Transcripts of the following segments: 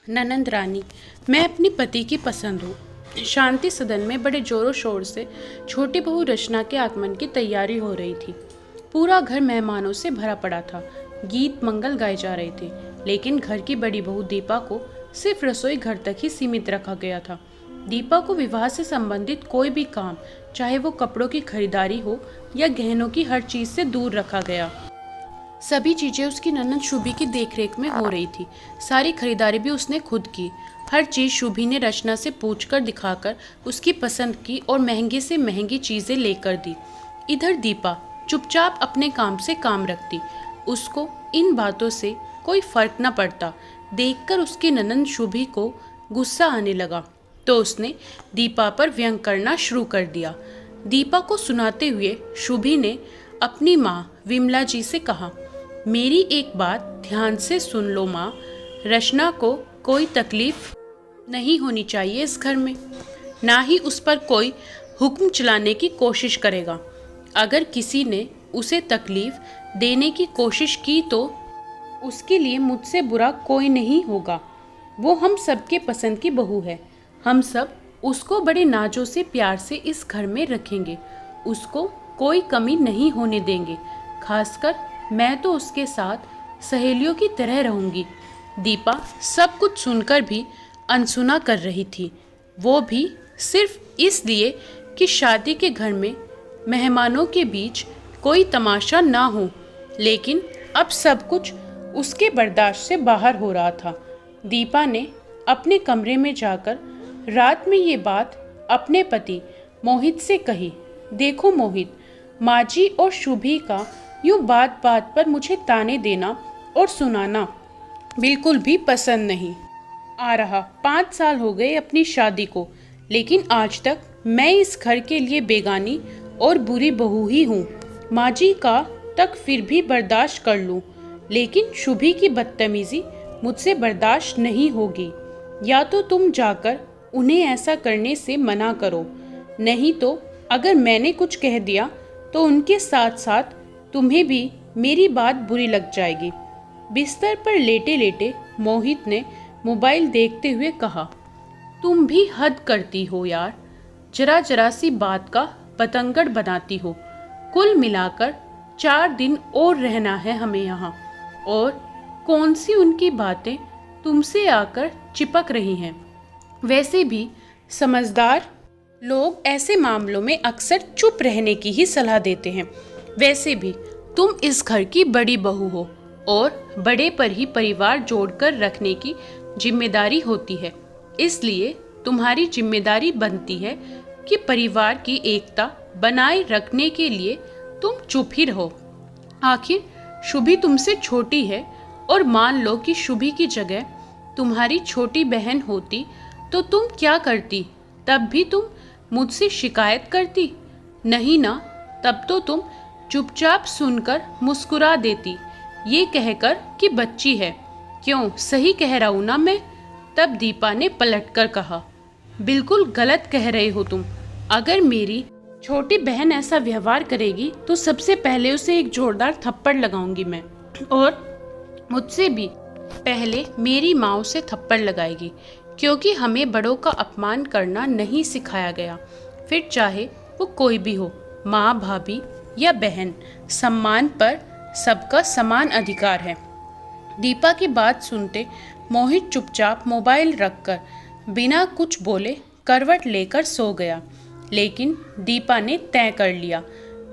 ननंद रानी, मैं अपनी पति की पसंद हूँ। शांति सदन में बड़े जोरों शोर से छोटी बहू रचना के आगमन की तैयारी हो रही थी। पूरा घर मेहमानों से भरा पड़ा था। गीत मंगल गाए जा रहे थे, लेकिन घर की बड़ी बहू दीपा को सिर्फ रसोई घर तक ही सीमित रखा गया था। दीपा को विवाह से संबंधित कोई भी काम, चाहे वो कपड़ों की खरीदारी हो या गहनों की, हर चीज से दूर रखा गया। सभी चीजें उसकी ननद शुभी की देखरेख में हो रही थी। सारी खरीदारी भी उसने खुद की। हर चीज शुभी ने रचना से पूछकर, दिखाकर उसकी पसंद की और महंगी से महंगी चीजें लेकर दी। इधर दीपा चुपचाप अपने काम से काम रखती। उसको इन बातों से कोई फर्क न पड़ता। देखकर उसकी ननद शुभी को गुस्सा आने लगा तो उसने दीपा पर व्यंग करना शुरू कर दिया। दीपा को सुनाते हुए शुभी ने अपनी माँ विमला जी से कहा, मेरी एक बात ध्यान से सुन लो माँ, रचना को कोई तकलीफ नहीं होनी चाहिए इस घर में, ना ही उस पर कोई हुक्म चलाने की कोशिश करेगा। अगर किसी ने उसे तकलीफ देने की कोशिश की तो उसके लिए मुझसे बुरा कोई नहीं होगा। वो हम सबके पसंद की बहू है। हम सब उसको बड़े नाजों से प्यार से इस घर में रखेंगे। उसको कोई कमी नहीं होने देंगे। खासकर मैं तो उसके साथ सहेलियों की तरह रहूंगी। दीपा सब कुछ सुनकर भी अनसुना कर रही थी। वो भी सिर्फ इसलिए कि शादी के घर में मेहमानों के बीच कोई तमाशा ना हो। लेकिन अब सब कुछ उसके बर्दाश्त से बाहर हो रहा था। दीपा ने अपने कमरे में जाकर रात में ये बात अपने पति मोहित से कही। देखो मोहित, माँ जी और शुभी का यूँ बात बात पर मुझे ताने देना और सुनाना बिल्कुल भी पसंद नहीं आ रहा। 5 साल हो गए अपनी शादी को, लेकिन आज तक मैं इस घर के लिए बेगानी और बुरी बहू ही हूँ। माँ जी का तक फिर भी बर्दाश्त कर लूँ, लेकिन शुभी की बदतमीजी मुझसे बर्दाश्त नहीं होगी। या तो तुम जाकर उन्हें ऐसा करने से मना करो, नहीं तो अगर मैंने कुछ कह दिया तो उनके साथ साथ तुम्हें भी मेरी बात बुरी लग जाएगी। बिस्तर पर लेटे लेटे मोहित ने मोबाइल देखते हुए कहा, तुम भी हद करती हो यार, जरा जरा सी बात का पतंगड़ बनाती हो। कुल मिलाकर 4 दिन और रहना है हमें यहाँ, और कौन सी उनकी बातें तुमसे आकर चिपक रही हैं। वैसे भी समझदार लोग ऐसे मामलों में अक्सर चुप रहने की ही सलाह देते हैं। वैसे भी तुम इस घर की बड़ी बहू हो और बड़े पर ही परिवार जोड़कर रखने की जिम्मेदारी होती है। इसलिए तुम्हारी जिम्मेदारी बनती है कि परिवार की एकता बनाए रखने के लिए तुम चुप ही रहो। आखिर शुभी तुमसे छोटी है, और मान लो कि शुभी की जगह तुम्हारी छोटी बहन होती तो तुम क्या करती? तब भी तुम मुझसे शिकायत करती? नहीं ना, तब तो तुम चुपचाप सुनकर मुस्कुरा देती, ये कहकर कि बच्ची है। क्यों, सही कह रहा हूं ना मैं? तब दीपा ने पलटकर कहा, बिल्कुल गलत कह रहे हो तुम। अगर मेरी छोटी बहन ऐसा व्यवहार करेगी तो सबसे पहले उसे एक जोरदार थप्पड़ लगाऊंगी मैं, और मुझसे भी पहले मेरी माँ उसे थप्पड़ लगाएगी, क्योंकि हमें बड़ों का अपमान करना नहीं सिखाया गया। फिर चाहे वो कोई भी हो, माँ, भाभी या बहन, सम्मान पर सबका समान अधिकार है। दीपा की बात सुनते मोहित चुपचाप मोबाइल रखकर बिना कुछ बोले करवट लेकर सो गया। लेकिन दीपा ने तय कर लिया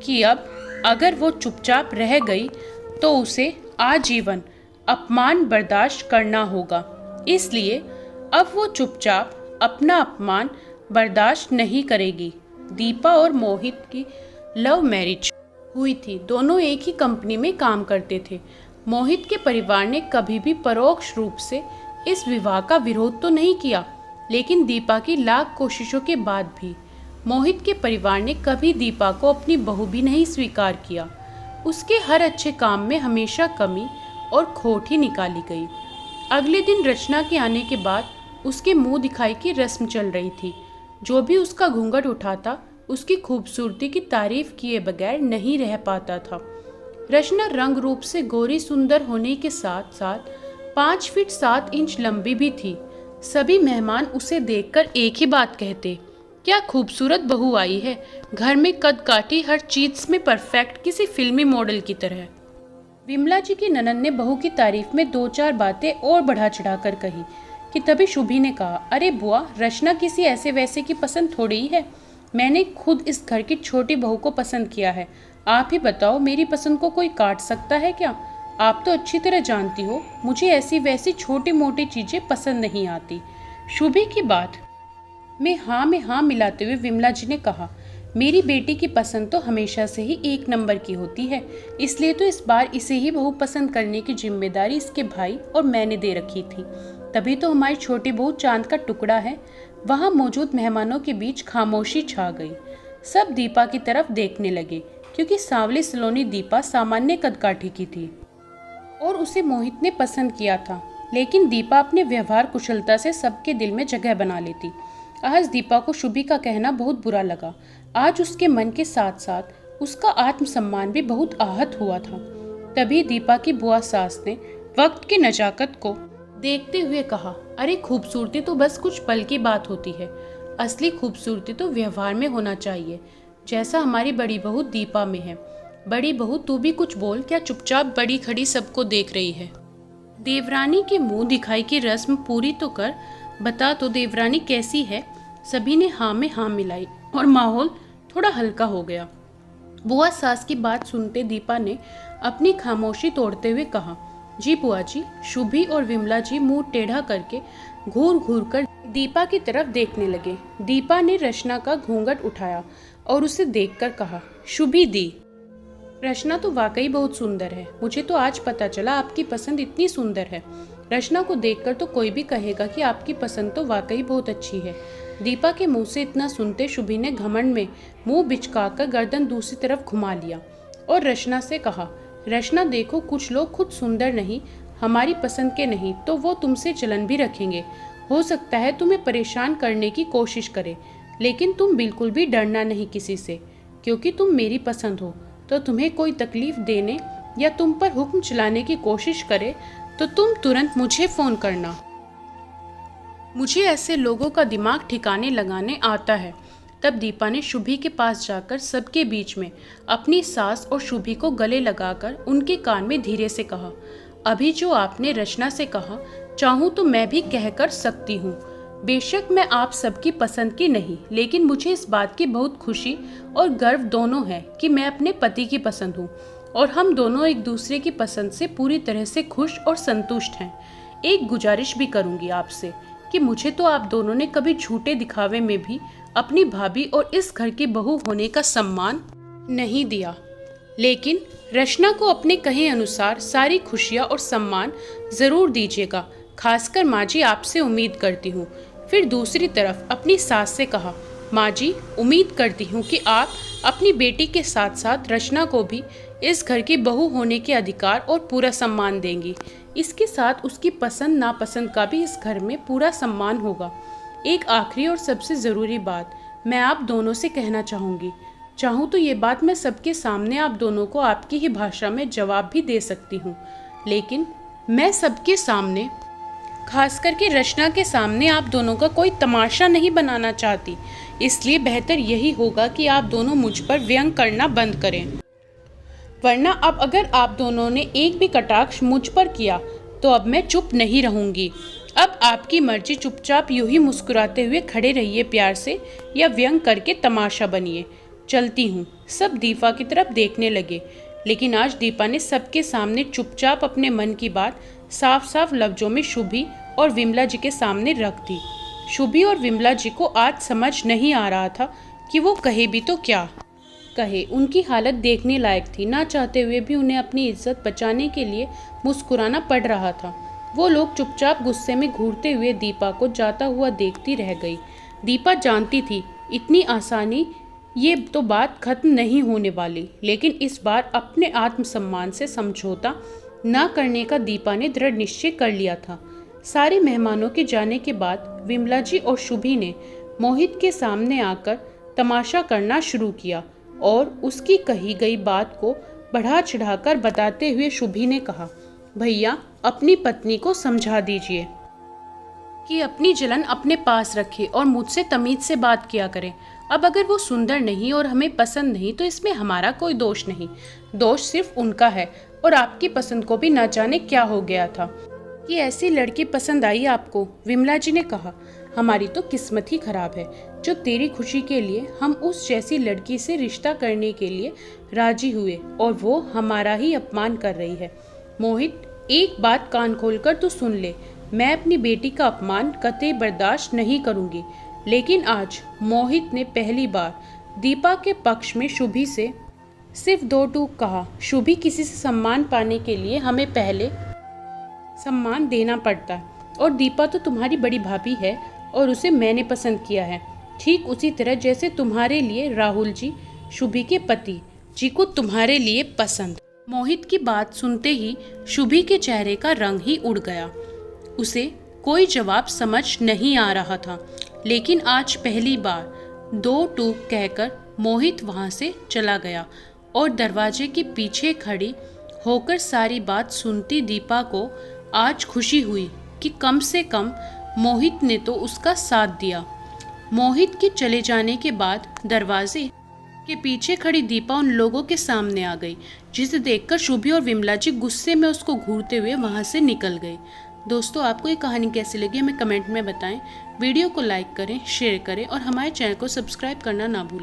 कि अब अगर वो चुपचाप रह गई तो उसे आजीवन अपमान बर्दाश्त करना होगा। इसलिए अब वो चुपचाप अपना अपमान बर्दाश्त नहीं करेगी। दीपा और मोहित की लव मैरिज हुई थी। दोनों एक ही कंपनी में काम करते थे। मोहित के परिवार ने कभी भी परोक्ष रूप से इस विवाह का विरोध तो नहीं किया, लेकिन दीपा की लाख कोशिशों के बाद भी मोहित के परिवार ने कभी दीपा को अपनी बहू भी नहीं स्वीकार किया। उसके हर अच्छे काम में हमेशा कमी और खोट ही निकाली गई। अगले दिन रचना के आने के बाद उसके मुंह दिखाई की रस्म चल रही थी। जो भी उसका घूंघट उठाता उसकी खूबसूरती की तारीफ किए बगैर नहीं रह पाता था। रचना रंग रूप से गोरी सुंदर होने के साथ साथ 5 फीट 7 इंच लंबी भी थी। सभी मेहमान उसे देखकर एक ही बात कहते, क्या खूबसूरत बहू आई है, घर में कद काठी, हर चीज में परफेक्ट, किसी फिल्मी मॉडल की तरह। विमला जी की ननद ने बहू की तारीफ में 2-4 बातें और बढ़ा चढ़ाकर कही कि तभी शुभी ने कहा, अरे बुआ, रचना किसी ऐसे वैसे की पसंद थोड़ी ही है। मैंने खुद इस घर की छोटी बहू को पसंद किया है। आप ही बताओ, मेरी पसंद को कोई काट सकता है क्या? आप तो अच्छी तरह जानती हो, मुझे ऐसी वैसी छोटी मोटी चीजें पसंद नहीं आती। शुभी की बात में हाँ मिलाते हुए विमला जी ने कहा, मेरी बेटी की पसंद तो हमेशा से ही 1 नंबर की होती है, इसलिए तो इस बार इसे ही बहू पसंद करने की जिम्मेदारी इसके भाई और मैंने दे रखी थी। तभी तो हमारी छोटी बहू चांद का टुकड़ा है। वहां मौजूद मेहमानों के बीच खामोशी छा गई। सब दीपा की तरफ देखने लगे, क्योंकि सांवली सलोनी दीपा सामान्य कदकाठी की थी और उसे मोहित ने पसंद किया था। लेकिन दीपा अपने व्यवहार कुशलता से सबके दिल में जगह बना लेती। आज दीपा को शुभी का कहना बहुत बुरा लगा। आज उसके मन के साथ साथ उसका आत्मसम्मान भी बहुत आहत हुआ था। तभी दीपा की बुआ सास ने वक्त की नजाकत को देखते हुए कहा, अरे खूबसूरती तो बस कुछ पल की बात होती है, असली खूबसूरती तो व्यवहार में होना चाहिए, जैसा हमारी बड़ी बहू दीपा में है। बड़ी बहू, तू भी कुछ बोल, क्या चुपचाप बड़ी खड़ी सबको देख रही है? देवरानी के मुंह दिखाई की रस्म पूरी तो कर, बता तो देवरानी कैसी है? सभी ने हाँ में हाँ मिलाई और माहौल थोड़ा हल्का हो गया। बुआ सास की बात सुनते दीपा ने अपनी खामोशी तोड़ते हुए कहा, जी बुआ जी। शुभी और विमला जी मुंह टेढ़ा करके घूर घूर कर दीपा की तरफ देखने लगे। दीपा ने रचना का घूंघट उठाया और उसे देखकर कहा, शुभी दी, रचना तो वाकई बहुत सुंदर है। मुझे तो आज पता चला आपकी पसंद इतनी सुंदर है। रचना को देखकर तो कोई भी कहेगा कि आपकी पसंद तो वाकई बहुत अच्छी है। दीपा के मुंह से इतना सुनते शुभी ने घमंड में मुंह बिचकाकर गर्दन दूसरी तरफ घुमा लिया और रचना से कहा, रचना देखो, कुछ लोग खुद सुंदर नहीं, हमारी पसंद के नहीं तो वो तुमसे जलन भी रखेंगे। हो सकता है तुम्हें परेशान करने की कोशिश करे, लेकिन तुम बिल्कुल भी डरना नहीं किसी से, क्योंकि तुम मेरी पसंद हो। तो तुम्हें कोई तकलीफ देने या तुम पर हुक्म चलाने की कोशिश करे तो तुम तुरंत मुझे फोन करना। मुझे ऐसे लोगों का दिमाग ठिकाने लगाने आता है। तब दीपा ने शुभी के पास जाकर सबके बीच में अपनी सास और शुभी को गले लगाकर उनके कान में धीरे से कहा, अभी जो आपने रचना से कहा, चाहूँ तो मैं भी कह कर सकती हूँ। बेशक मैं आप सबकी पसंद की नहीं, लेकिन मुझे इस बात की बहुत खुशी और गर्व दोनों है कि मैं अपने पति की पसंद हूँ और हम दोनों एक दूसरे की पसंद से पूरी तरह से खुश और संतुष्ट हैं। एक गुजारिश भी करूँगी आपसे कि मुझे तो आप दोनों ने कभी झूठे दिखावे में भी अपनी भाभी और इस घर की बहू होने का सम्मान नहीं दिया, लेकिन रचना को अपने कहे अनुसार सारी खुशियाँ और सम्मान ज़रूर दीजिएगा। खासकर माँ जी, आपसे उम्मीद करती हूँ। फिर दूसरी तरफ अपनी सास से कहा, माँ जी, उम्मीद करती हूँ कि आप अपनी बेटी के साथ साथ रचना को भी इस घर की बहू होने के अधिकार और पूरा सम्मान देंगी। इसके साथ उसकी पसंद नापसंद का भी इस घर में पूरा सम्मान होगा। एक आखिरी और सबसे ज़रूरी बात मैं आप दोनों से कहना चाहूँगी। चाहूँ तो ये बात मैं सबके सामने आप दोनों को आपकी ही भाषा में जवाब भी दे सकती हूँ, लेकिन मैं सबके सामने, खास करके रचना के सामने, आप दोनों का कोई तमाशा नहीं बनाना चाहती। इसलिए बेहतर यही होगा कि आप दोनों मुझ पर व्यंग करना बंद करें, वरना अब अगर आप दोनों ने एक भी कटाक्ष मुझ पर किया तो अब मैं चुप नहीं रहूंगी। अब आपकी मर्जी, चुपचाप यूं ही मुस्कुराते हुए खड़े रहिए प्यार से, या व्यंग करके तमाशा बनिए। चलती हूँ। सब दीपा की तरफ देखने लगे, लेकिन आज दीपा ने सबके सामने चुपचाप अपने मन की बात साफ साफ लफ्जों में शुभी और विमला जी के सामने रख दी। शुभी और विमला जी को आज समझ नहीं आ रहा था कि वो कहे भी तो क्या कहे। उनकी हालत देखने लायक थी। ना चाहते हुए भी उन्हें अपनी इज्जत बचाने के लिए मुस्कुराना पड़ रहा था। वो लोग चुपचाप गुस्से में घूरते हुए दीपा को जाता हुआ देखती रह गई। दीपा जानती थी इतनी आसानी ये तो बात खत्म नहीं होने वाली, लेकिन इस बार अपने आत्मसम्मान से समझौता न करने का दीपा ने दृढ़ निश्चय कर लिया था। सारे मेहमानों के जाने के बाद विमला जी और शुभी ने मोहित के सामने आकर तमाशा करना शुरू किया और उसकी कही गई बात को बढ़ा चढ़ाकर बताते हुए शुभी ने कहा, भैया अपनी पत्नी को समझा दीजिए कि अपनी जलन अपने पास रखे और मुझसे तमीज से बात किया करे। अब अगर वो सुंदर नहीं और हमें पसंद नहीं तो इसमें हमारा कोई दोष नहीं, दोष सिर्फ उनका है। और आपकी पसंद को भी न जाने क्या हो गया था कि ऐसी लड़की पसंद आई आपको। विमला जी ने कहा, हमारी तो किस्मत ही खराब है जो तेरी खुशी के लिए हम उस जैसी लड़की से रिश्ता करने के लिए राजी हुए और वो हमारा ही अपमान कर रही है। मोहित, एक बात कान खोलकर तू सुन ले, मैं अपनी बेटी का अपमान कतई बर्दाश्त नहीं करूंगी। लेकिन आज मोहित ने पहली बार दीपा के पक्ष में शुभी से सिर्फ दो टूक कहा। शुभी, किसी से सम्मान पाने के लिए हमें पहले सम्मान देना पड़ता है और दीपा तो तुम्हारी बड़ी भाभी है और उसे मैंने पसंद किया है, ठीक उसी तरह जैसे तुम्हारे लिए राहुल जी शुभी के पति जी को तुम्हारे लिए पसंद। मोहित की बात सुनते ही शुभी के चेहरे का रंग ही उड़ गया। उसे कोई जवाब समझ नहीं आ रहा था, लेकिन आज पहली बार दो टूक कहकर मोहित वहां से चला गया और दरवाजे के पीछे खड़ी होकर सारी बात सुनती दीपा को आज खुशी हुई कि कम से कम मोहित ने तो उसका साथ दिया। मोहित के चले जाने के बाद दरवाजे के पीछे खड़ी दीपा उन लोगों के सामने आ गई, जिसे देखकर शुभी और विमला जी गुस्से में उसको घूरते हुए वहां से निकल गए। दोस्तों, आपको ये कहानी कैसी लगी हमें कमेंट में बताएं। वीडियो को लाइक करें, शेयर करें और हमारे चैनल को सब्सक्राइब करना ना भूलें।